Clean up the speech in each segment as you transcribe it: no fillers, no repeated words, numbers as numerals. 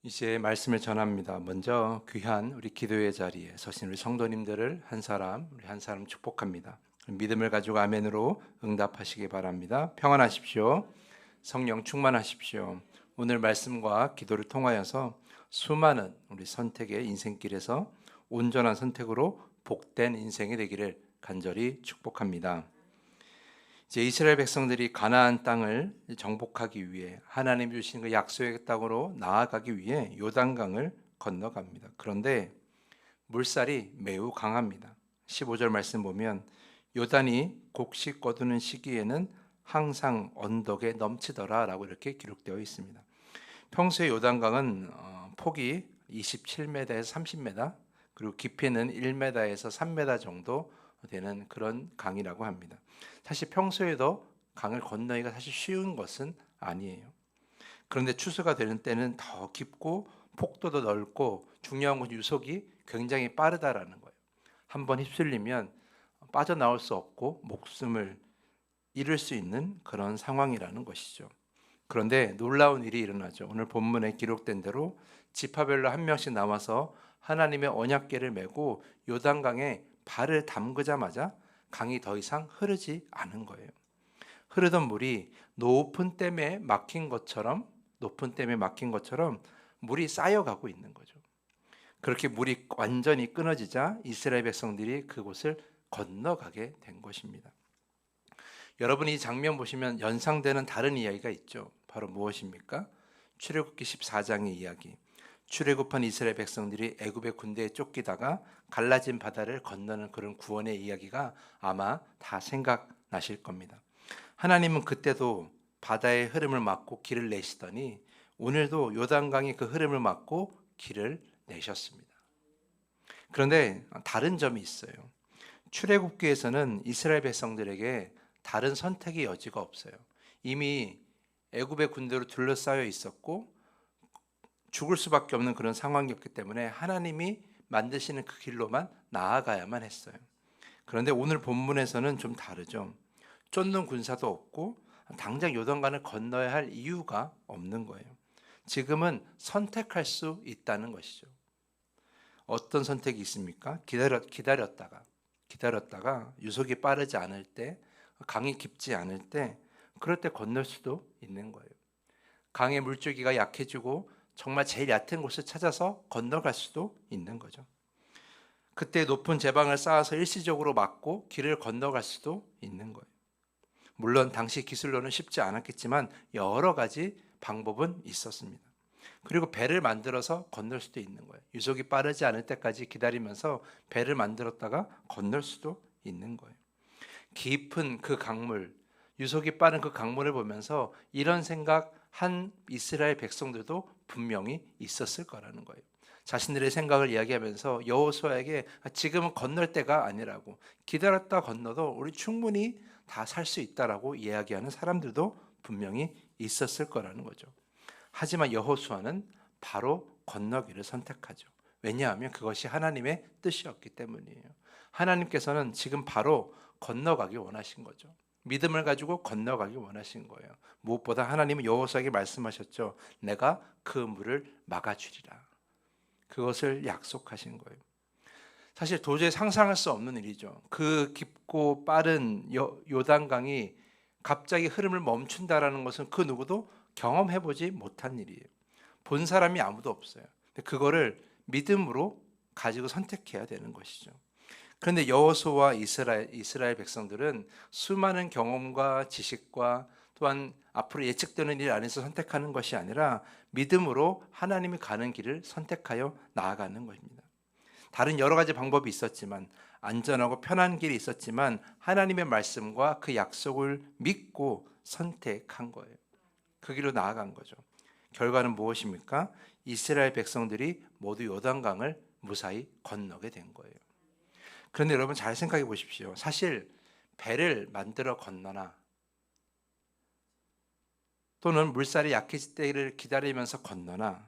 이제 말씀을 전합니다. 먼저 귀한 우리 기도의 자리에 서신 우리 성도님들을 우리 한 사람 축복합니다. 믿음을 가지고 아멘으로 응답하시기 바랍니다. 평안하십시오. 성령 충만하십시오. 오늘 말씀과 기도를 통하여서 수많은 우리 선택의 인생길에서 온전한 선택으로 복된 인생이 되기를 간절히 축복합니다. 이제 이스라엘 백성들이 가나안 땅을 정복하기 위해 하나님 주신 그 약속의 땅으로 나아가기 위해 요단강을 건너갑니다. 그런데 물살이 매우 강합니다. 15절 말씀 보면 요단이 곡식 거두는 시기에는 항상 언덕에 넘치더라라고 이렇게 기록되어 있습니다. 평소에 요단강은 폭이 27m에서 30m, 그리고 깊이는 1m에서 3m 정도 되는 그런 강이라고 합니다. 사실 평소에도 강을 건너기가 사실 쉬운 것은 아니에요. 그런데 추수가 되는 때는 더 깊고 폭도도 넓고 중요한 건 유속이 굉장히 빠르다라는 거예요. 한번 휩쓸리면 빠져나올 수 없고 목숨을 잃을 수 있는 그런 상황이라는 것이죠. 그런데 놀라운 일이 일어나죠. 오늘 본문에 기록된 대로 지파별로 한 명씩 나와서 하나님의 언약궤를 메고 요단강에 발을 담그자마자 강이 더 이상 흐르지 않은 거예요. 흐르던 물이 높은 댐에 막힌 것처럼 물이 쌓여가고 있는 거죠. 그렇게 물이 완전히 끊어지자 이스라엘 백성들이 그곳을 건너가게 된 것입니다. 여러분이 이 장면 보시면 연상되는 다른 이야기가 있죠. 바로 무엇입니까? 출애굽기 14장의 이야기. 출애굽한 이스라엘 백성들이 애굽의 군대에 쫓기다가 갈라진 바다를 건너는 그런 구원의 이야기가 아마 다 생각나실 겁니다. 하나님은 그때도 바다의 흐름을 막고 길을 내시더니 오늘도 요단강이 그 흐름을 막고 길을 내셨습니다. 그런데 다른 점이 있어요. 출애굽기에서는 이스라엘 백성들에게 다른 선택의 여지가 없어요. 이미 애굽의 군대로 둘러싸여 있었고 죽을 수밖에 없는 그런 상황이었기 때문에 하나님이 만드시는 그 길로만 나아가야만 했어요. 그런데 오늘 본문에서는 좀 다르죠. 쫓는 군사도 없고 당장 요단강을 건너야 할 이유가 없는 거예요. 지금은 선택할 수 있다는 것이죠. 어떤 선택이 있습니까? 기다렸다가 유속이 빠르지 않을 때, 강이 깊지 않을 때, 그럴 때 건널 수도 있는 거예요. 강의 물줄기가 약해지고 정말 제일 얕은 곳을 찾아서 건너갈 수도 있는 거죠. 그때 높은 제방을 쌓아서 일시적으로 막고 길을 건너갈 수도 있는 거예요. 물론 당시 기술로는 쉽지 않았겠지만 여러 가지 방법은 있었습니다. 그리고 배를 만들어서 건널 수도 있는 거예요. 유속이 빠르지 않을 때까지 기다리면서 배를 만들었다가 건널 수도 있는 거예요. 깊은 그 강물, 유속이 빠른 그 강물을 보면서 이런 생각 한 이스라엘 백성들도 분명히 있었을 거라는 거예요. 자신들의 생각을 이야기하면서 여호수아에게 지금은 건널 때가 아니라고, 기다렸다 건너도 우리 충분히 다 살 수 있다라고 이야기하는 사람들도 분명히 있었을 거라는 거죠. 하지만 여호수아는 바로 건너기를 선택하죠. 왜냐하면 그것이 하나님의 뜻이었기 때문이에요. 하나님께서는 지금 바로 건너가기 원하신 거죠. 믿음을 가지고 건너가기 원하신 거예요. 무엇보다 하나님은 여호수아에게 말씀하셨죠. 내가 그 물을 막아주리라. 그것을 약속하신 거예요. 사실 도저히 상상할 수 없는 일이죠. 그 깊고 빠른 요단강이 갑자기 흐름을 멈춘다라는 것은 그 누구도 경험해보지 못한 일이에요. 본 사람이 아무도 없어요. 근데 그거를 믿음으로 가지고 선택해야 되는 것이죠. 그런데 여호수아와 이스라엘 백성들은 수많은 경험과 지식과 또한 앞으로 예측되는 일 안에서 선택하는 것이 아니라 믿음으로 하나님이 가는 길을 선택하여 나아가는 것입니다. 다른 여러 가지 방법이 있었지만, 안전하고 편한 길이 있었지만 하나님의 말씀과 그 약속을 믿고 선택한 거예요. 그 길로 나아간 거죠. 결과는 무엇입니까? 이스라엘 백성들이 모두 요단강을 무사히 건너게 된 거예요. 그런데 여러분 잘 생각해 보십시오. 사실 배를 만들어 건너나 또는 물살이 약해질 때를 기다리면서 건너나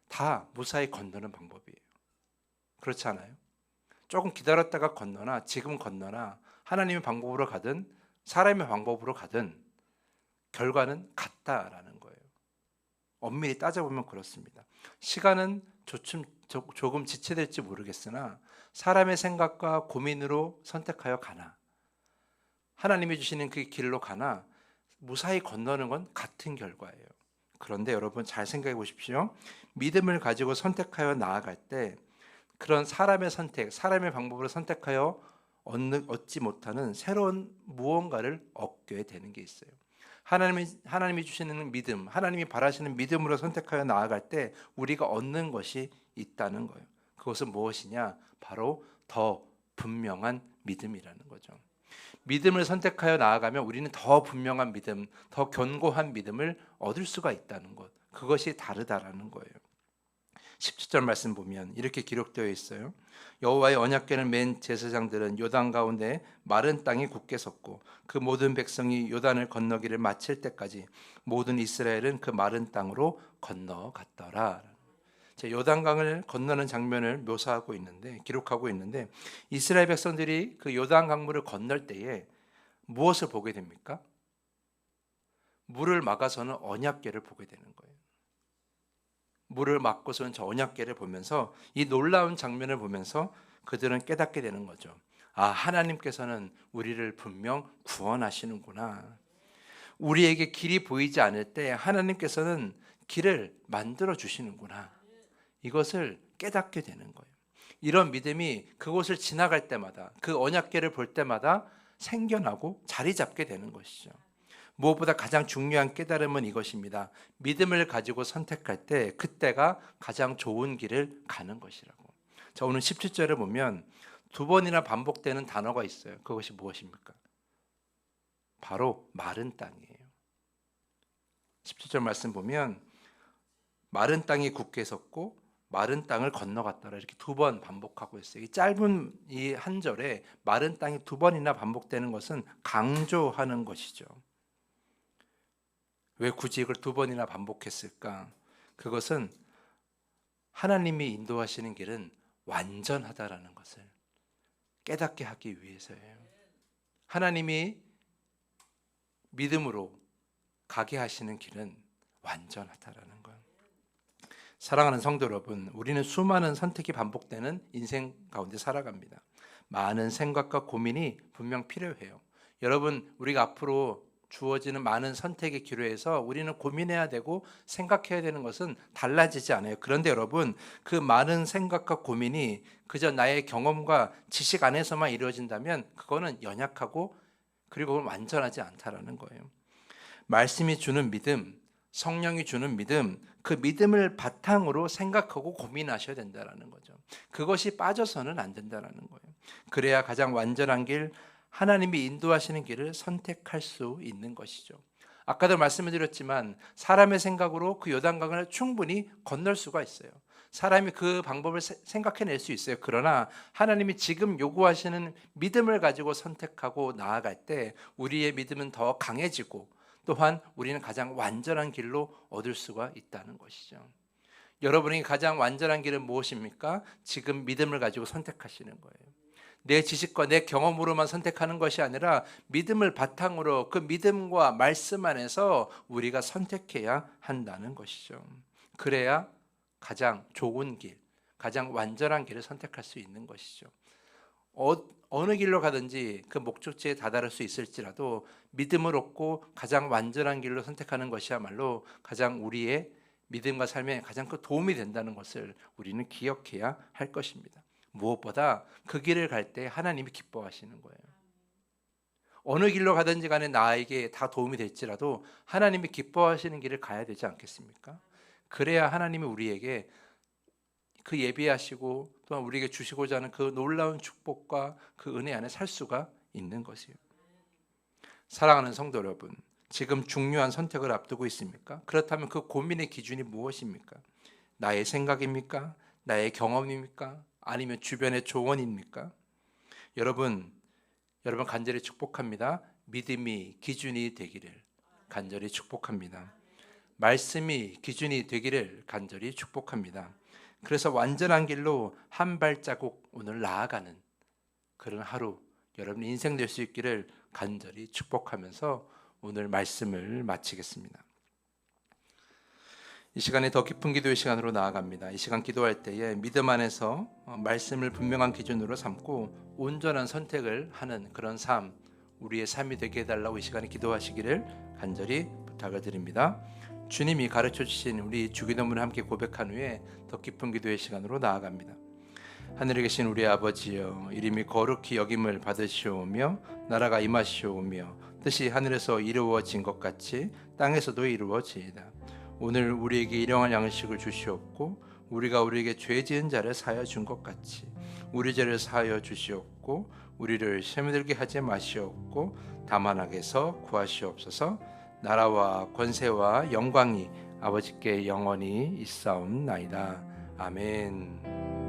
다 무사히 건너는 방법이에요. 그렇지 않아요? 조금 기다렸다가 건너나 지금 건너나 하나님의 방법으로 가든 사람의 방법으로 가든 결과는 같다라는 거예요. 엄밀히 따져보면 그렇습니다. 시간은 조금 지체될지 모르겠으나 사람의 생각과 고민으로 선택하여 가나 하나님이 주시는 그 길로 가나 무사히 건너는 건 같은 결과예요. 그런데 여러분 잘 생각해 보십시오. 믿음을 가지고 선택하여 나아갈 때 그런 사람의 선택, 사람의 방법으로 선택하여 얻지 못하는 새로운 무언가를 얻게 되는 게 있어요. 하나님이 주시는 믿음, 하나님이 바라시는 믿음으로 선택하여 나아갈 때 우리가 얻는 것이 있다는 거예요. 그것은 무엇이냐? 바로 더 분명한 믿음이라는 거죠. 믿음을 선택하여 나아가면 우리는 더 분명한 믿음, 더 견고한 믿음을 얻을 수가 있다는 것. 그것이 다르다라는 거예요. 17절 말씀 보면 이렇게 기록되어 있어요. 여호와의 언약궤를 맨 제사장들은 요단 가운데 마른 땅에 굳게 섰고 그 모든 백성이 요단을 건너기를 마칠 때까지 모든 이스라엘은 그 마른 땅으로 건너갔더라. 요단강을 건너는 장면을 묘사하고 있는데 기록하고 있는데 이스라엘 백성들이 그 요단 강물을 건널 때에 무엇을 보게 됩니까? 물을 막아서는 언약궤를 보게 되는 거예요. 물을 막고서는 저 언약궤를 보면서 이 놀라운 장면을 보면서 그들은 깨닫게 되는 거죠. 아, 하나님께서는 우리를 분명 구원하시는구나. 우리에게 길이 보이지 않을 때 하나님께서는 길을 만들어 주시는구나. 이것을 깨닫게 되는 거예요. 이런 믿음이 그곳을 지나갈 때마다 그 언약궤를 볼 때마다 생겨나고 자리 잡게 되는 것이죠. 무엇보다 가장 중요한 깨달음은 이것입니다. 믿음을 가지고 선택할 때 그때가 가장 좋은 길을 가는 것이라고. 자, 오늘 17절을 보면 두 번이나 반복되는 단어가 있어요. 그것이 무엇입니까? 바로 마른 땅이에요. 17절 말씀 보면 마른 땅이 굳게 섰고 마른 땅을 건너갔더라 이렇게 두 번 반복하고 있어요. 이 짧은 이 한 절에 마른 땅이 두 번이나 반복되는 것은 강조하는 것이죠. 왜 굳이 이걸 두 번이나 반복했을까? 그것은 하나님이 인도하시는 길은 완전하다라는 것을 깨닫게 하기 위해서예요. 하나님이 믿음으로 가게 하시는 길은 완전하다라는 것. 사랑하는 성도 여러분, 우리는 수많은 선택이 반복되는 인생 가운데 살아갑니다. 많은 생각과 고민이 분명 필요해요. 여러분, 우리가 앞으로 주어지는 많은 선택의 기로에서 우리는 고민해야 되고 생각해야 되는 것은 달라지지 않아요. 그런데 여러분, 그 많은 생각과 고민이 그저 나의 경험과 지식 안에서만 이루어진다면 그거는 연약하고 그리고 완전하지 않다라는 거예요. 말씀이 주는 믿음, 성령이 주는 믿음, 그 믿음을 바탕으로 생각하고 고민하셔야 된다는 거죠. 그것이 빠져서는 안 된다는 거예요. 그래야 가장 완전한 길, 하나님이 인도하시는 길을 선택할 수 있는 것이죠. 아까도 말씀을 드렸지만 사람의 생각으로 그 요단강을 충분히 건널 수가 있어요. 사람이 그 방법을 생각해낼 수 있어요. 그러나 하나님이 지금 요구하시는 믿음을 가지고 선택하고 나아갈 때 우리의 믿음은 더 강해지고 또한 우리는 가장 완전한 길로 얻을 수가 있다는 것이죠. 여러분이 가장 완전한 길은 무엇입니까? 지금 믿음을 가지고 선택하시는 거예요. 내 지식과 내 경험으로만 선택하는 것이 아니라 믿음을 바탕으로 그 믿음과 말씀 안에서 우리가 선택해야 한다는 것이죠. 그래야 가장 좋은 길, 가장 완전한 길을 선택할 수 있는 것이죠. 어느 길로 가든지 그 목적지에 다다를 수 있을지라도 믿음을 얻고 가장 완전한 길로 선택하는 것이야말로 가장 우리의 믿음과 삶에 가장 큰 도움이 된다는 것을 우리는 기억해야 할 것입니다. 무엇보다 그 길을 갈 때 하나님이 기뻐하시는 거예요. 어느 길로 가든지 간에 나에게 다 도움이 될지라도 하나님이 기뻐하시는 길을 가야 되지 않겠습니까? 그래야 하나님이 우리에게 그 예비하시고 또한 우리에게 주시고자 하는 그 놀라운 축복과 그 은혜 안에 살 수가 있는 것이에요. 사랑하는 성도 여러분, 지금 중요한 선택을 앞두고 있습니까? 그렇다면 그 고민의 기준이 무엇입니까? 나의 생각입니까? 나의 경험입니까? 아니면 주변의 조언입니까? 여러분 간절히 축복합니다. 믿음이 기준이 되기를 간절히 축복합니다. 말씀이 기준이 되기를 간절히 축복합니다. 그래서 완전한 길로 한 발자국 오늘 나아가는 그런 하루 여러분 인생 될 수 있기를 간절히 축복하면서 오늘 말씀을 마치겠습니다. 이 시간에 더 깊은 기도의 시간으로 나아갑니다. 이 시간 기도할 때에 믿음 안에서 말씀을 분명한 기준으로 삼고 온전한 선택을 하는 그런 삶, 우리의 삶이 되게 해달라고 이 시간에 기도하시기를 간절히 부탁을 드립니다. 주님이 가르쳐 주신 우리 주기도문을 함께 고백한 후에 더 깊은 기도의 시간으로 나아갑니다. 하늘에 계신 우리 아버지여, 이름이 거룩히 여김을 받으시오며 나라가 임하시오며 뜻이 하늘에서 이루어진 것 같이 땅에서도 이루어지이다. 오늘 우리에게 일용할 양식을 주시옵고 우리가 우리에게 죄 지은 자를 사하여 준 것 같이 우리 죄를 사하여 주시옵고 우리를 시험에 들게 하지 마시옵고 다만 악에서 구하시옵소서. 나라와 권세와 영광이 아버지께 영원히 있사옵나이다. 아멘.